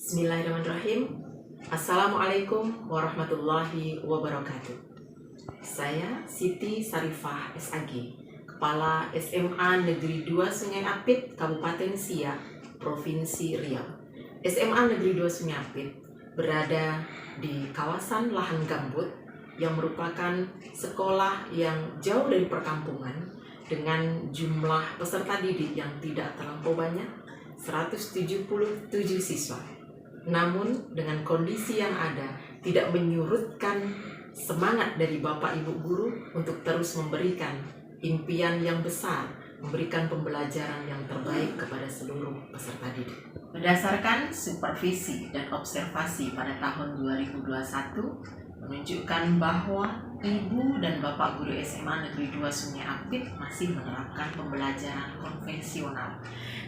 Bismillahirrahmanirrahim. Assalamualaikum warahmatullahi wabarakatuh. Saya Siti Sarifah SAG, Kepala SMA Negeri 2 Sungai Apit, Kabupaten Siak, Provinsi Riau. SMA Negeri 2 Sungai Apit berada di kawasan lahan gambut yang merupakan sekolah yang jauh dari perkampungan dengan jumlah peserta didik yang tidak terlampau banyak, 177 siswa. Namun dengan kondisi yang ada tidak menyurutkan semangat dari Bapak Ibu guru untuk terus memberikan impian yang besar, memberikan pembelajaran yang terbaik kepada seluruh peserta didik. Berdasarkan supervisi dan observasi pada tahun 2021 menunjukkan bahwa Ibu dan Bapak guru SMA Negeri 2 Sungai Apit masih menerapkan pembelajaran konvensional.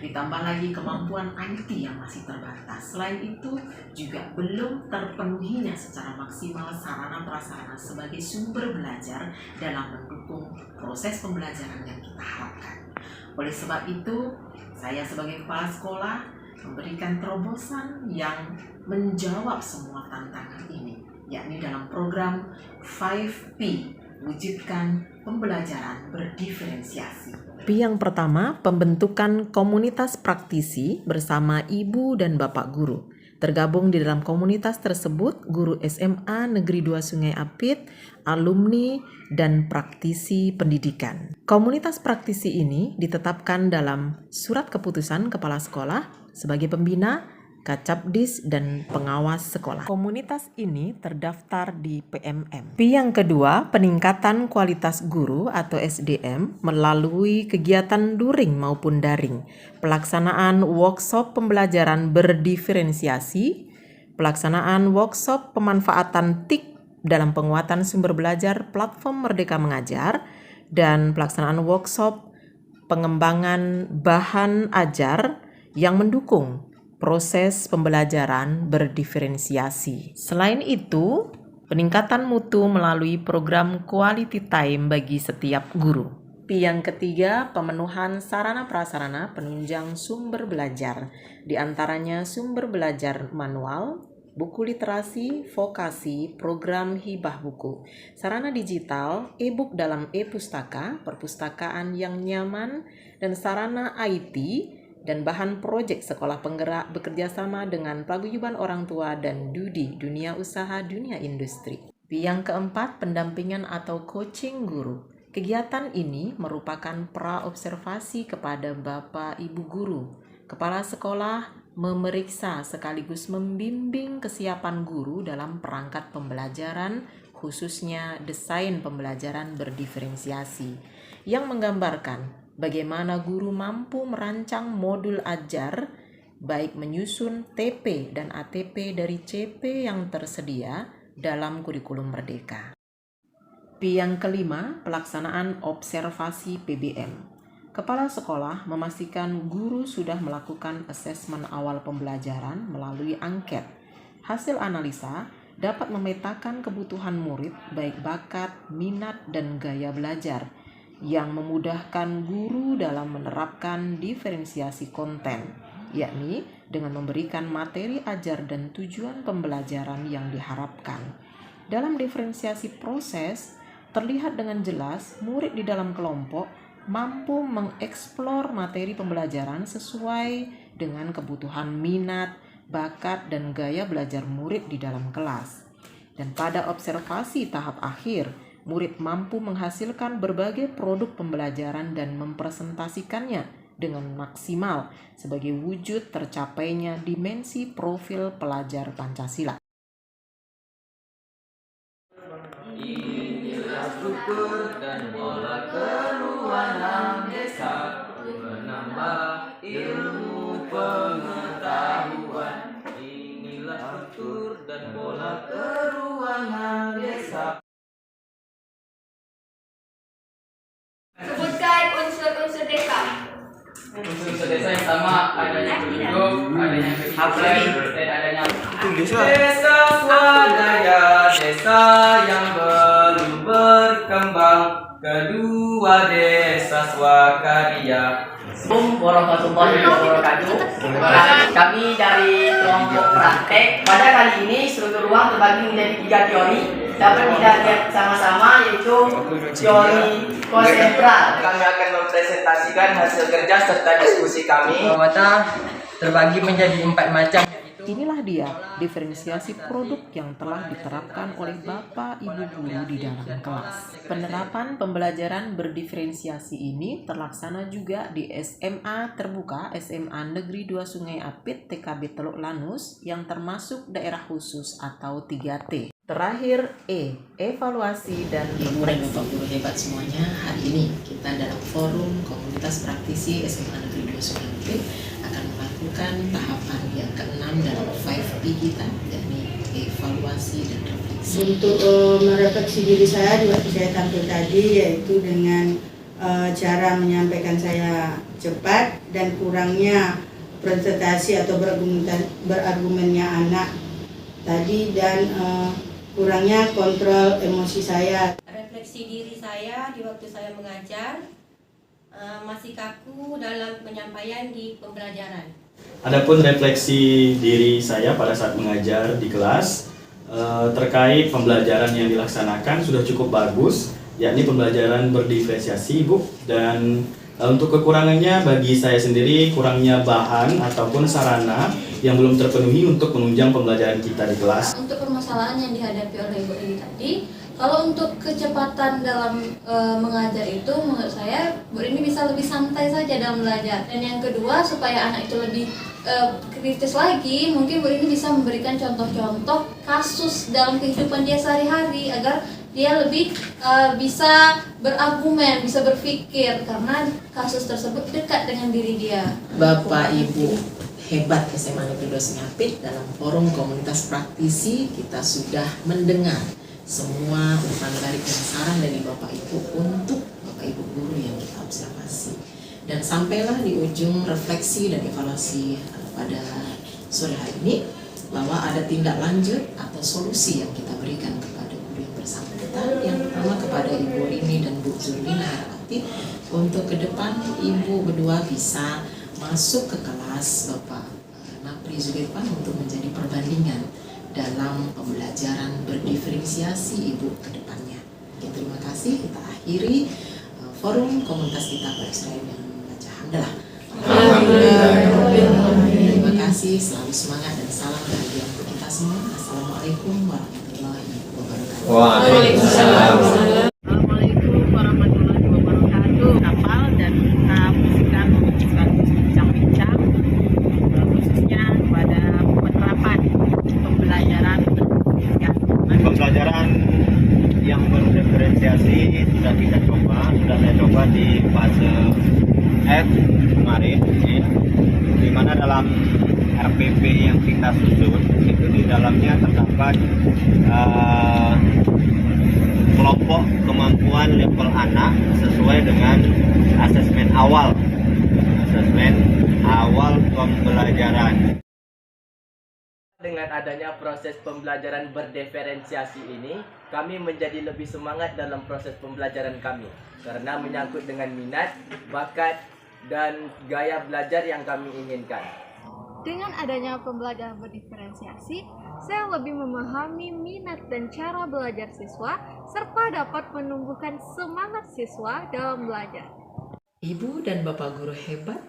Ditambah lagi kemampuan IT yang masih terbatas. Selain itu juga belum terpenuhinya secara maksimal sarana prasarana sebagai sumber belajar dalam mendukung proses pembelajaran yang kita harapkan. Oleh sebab itu, saya sebagai kepala sekolah memberikan terobosan yang menjawab semua tantangan ini, yakni dalam program 5P, wujudkan pembelajaran berdiferensiasi. P yang pertama, pembentukan komunitas praktisi bersama ibu dan bapak guru. Tergabung di dalam komunitas tersebut, guru SMA Negeri 2 Sungai Apit, alumni, dan praktisi pendidikan. Komunitas praktisi ini ditetapkan dalam surat keputusan kepala sekolah sebagai pembina, Kacabdis, dan pengawas sekolah. Komunitas ini terdaftar di PMM. P yang kedua, peningkatan kualitas guru atau SDM melalui kegiatan luring maupun daring, pelaksanaan workshop pembelajaran berdiferensiasi, pelaksanaan workshop pemanfaatan TIK dalam penguatan sumber belajar platform Merdeka Mengajar, dan pelaksanaan workshop pengembangan bahan ajar yang mendukung proses pembelajaran berdiferensiasi. Selain itu, peningkatan mutu melalui program quality time bagi setiap guru. P yang ketiga, pemenuhan sarana prasarana penunjang sumber belajar, di antaranya sumber belajar manual, buku literasi, vokasi, program hibah buku, sarana digital, e-book dalam e-pustaka, perpustakaan yang nyaman, dan sarana IT, dan bahan proyek sekolah penggerak bekerjasama dengan paguyuban orang tua dan DUDI, dunia usaha dunia industri. P yang keempat, pendampingan atau coaching guru. Kegiatan ini merupakan praobservasi kepada Bapak Ibu guru. Kepala sekolah memeriksa sekaligus membimbing kesiapan guru dalam perangkat pembelajaran, khususnya desain pembelajaran berdiferensiasi, yang menggambarkan bagaimana guru mampu merancang modul ajar, baik menyusun TP dan ATP dari CP yang tersedia dalam kurikulum Merdeka. P yang kelima, pelaksanaan observasi PBM. Kepala sekolah memastikan guru sudah melakukan asesmen awal pembelajaran melalui angket. Hasil analisa dapat memetakan kebutuhan murid, baik bakat, minat, dan gaya belajar, yang memudahkan guru dalam menerapkan diferensiasi konten, yakni dengan memberikan materi ajar dan tujuan pembelajaran yang diharapkan. Dalam diferensiasi proses, terlihat dengan jelas murid di dalam kelompok mampu mengeksplor materi pembelajaran sesuai dengan kebutuhan minat, bakat, dan gaya belajar murid di dalam kelas. Dan pada observasi tahap akhir, murid mampu menghasilkan berbagai produk pembelajaran dan mempresentasikannya dengan maksimal sebagai wujud tercapainya dimensi profil pelajar Pancasila. Inilah struktur dan pola keruangan desa, menambah ilmu pengetahuan. Inilah struktur dan pola keruangan desa. Sebutkan unsur-unsur desa. Unsur desa yang pertama adanya penduduk, adanya kehidupan, dan adanya desa swadaya, desa yang belum berkembang. Kedua, desa swakarya, Assalamualaikum warahmatullahi wabarakatuh. Kami dari kelompok praktek. Pada kali ini struktur ruang terbagi menjadi 3 teori. Dapat kita lihat sama-sama, yaitu teori konsentral. Kami akan mempresentasikan hasil kerja serta diskusi kami. Perawatan terbagi menjadi 4 macam. Inilah dia diferensiasi produk yang telah diterapkan oleh Bapak Ibu guru di dalam kelas. Penerapan pembelajaran berdiferensiasi ini terlaksana juga di SMA Terbuka SMA Negeri 2 Sungai Apit TKB Teluk Lanus yang termasuk daerah khusus atau 3T. Terakhir evaluasi dan Ibu dan Bapak guru hebat semuanya. Hari ini kita dalam forum komunitas praktisi SMA Negeri 2 Sungai Apit akan melakukan tahapan yang ke-6 dalam 5P kita, yakni evaluasi dan refleksi. Untuk merefleksi diri saya di waktu saya tampil tadi, yaitu dengan cara menyampaikan saya cepat dan kurangnya presentasi atau berargumennya anak tadi, dan kurangnya kontrol emosi saya. Refleksi diri saya di waktu saya mengajar, masih kaku dalam penyampaian di pembelajaran. Adapun refleksi diri saya pada saat mengajar di kelas terkait pembelajaran yang dilaksanakan sudah cukup bagus, yakni pembelajaran berdiferensiasi, Bu. Dan untuk kekurangannya bagi saya sendiri, kurangnya bahan ataupun sarana yang belum terpenuhi untuk menunjang pembelajaran kita di kelas. Untuk permasalahan yang dihadapi oleh Ibu ini tadi, kalau untuk kecepatan dalam mengajar itu, menurut saya Bu Rini bisa lebih santai saja dalam belajar. Dan yang kedua, supaya anak itu lebih kritis lagi, mungkin Bu Rini bisa memberikan contoh-contoh kasus dalam kehidupan dia sehari-hari agar dia lebih bisa berargumen, bisa berpikir, karena kasus tersebut dekat dengan diri dia. Bapak Ibu hebat SMA Negeri 2 Sungai Apit, dalam forum komunitas praktisi kita sudah mendengar semua umpan balik dan saran dari Bapak Ibu untuk Bapak Ibu guru yang kita observasi. Dan sampailah di ujung refleksi dan evaluasi pada sore hari ini bahwa ada tindak lanjut atau solusi yang kita berikan kepada guru yang bersangkutan. Yang pertama kepada Ibu Rini dan Bu Zulina Harapati, untuk ke depan Ibu berdua bisa masuk ke kelas Bapak Napri Zulirpan untuk menjadi perbandingan dalam pembelajaran berdiferensiasi Ibu ke depannya. Oke, terima kasih. Kita akhiri forum komunitas kita Pak Israel yang membaca hamdalah. Terima kasih, selalu semangat dan salam bahagia untuk kita semua. Assalamualaikum warahmatullahi wabarakatuh. Waalaikumsalam. Assalamualaikum warahmatullahi wabarakatuh. Kapal dan kita pastikan sekaligus bincang-bincang khususnya pada penerapan pembelajaran yang berdiferensiasi sudah saya coba di fase F kemarin, di mana dalam RPP yang kita susun itu di dalamnya terdapat kelompok kemampuan level anak sesuai dengan asesmen awal pembelajaran. Dengan adanya proses pembelajaran berdiferensiasi ini, kami menjadi lebih semangat dalam proses pembelajaran kami karena menyangkut dengan minat, bakat, dan gaya belajar yang kami inginkan. Dengan adanya pembelajaran berdiferensiasi, saya lebih memahami minat dan cara belajar siswa serta dapat menumbuhkan semangat siswa dalam belajar. Ibu dan Bapak guru hebat,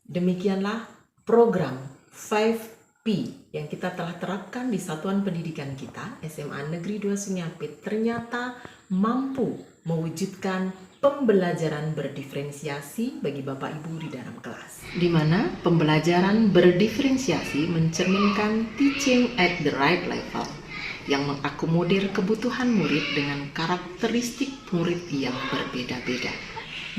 demikianlah program 5P yang kita telah terapkan di satuan pendidikan kita SMA Negeri 2 Sungai Apit ternyata mampu mewujudkan pembelajaran berdiferensiasi bagi Bapak Ibu di dalam kelas. Di mana pembelajaran berdiferensiasi mencerminkan teaching at the right level yang mengakomodir kebutuhan murid dengan karakteristik murid yang berbeda-beda.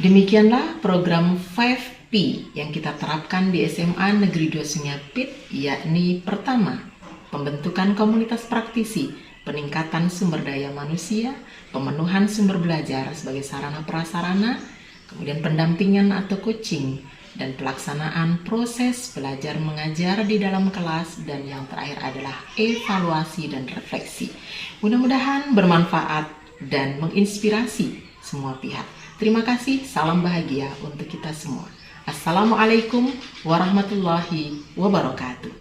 Demikianlah program 5P yang kita terapkan di SMA Negeri 2 Sungai Apit, yakni pertama, pembentukan komunitas praktisi, peningkatan sumber daya manusia, pemenuhan sumber belajar sebagai sarana prasarana, kemudian pendampingan atau coaching, dan pelaksanaan proses belajar mengajar di dalam kelas, dan yang terakhir adalah evaluasi dan refleksi. Mudah-mudahan bermanfaat dan menginspirasi semua pihak. Terima kasih, salam bahagia untuk kita semua. Assalamualaikum warahmatullahi wabarakatuh.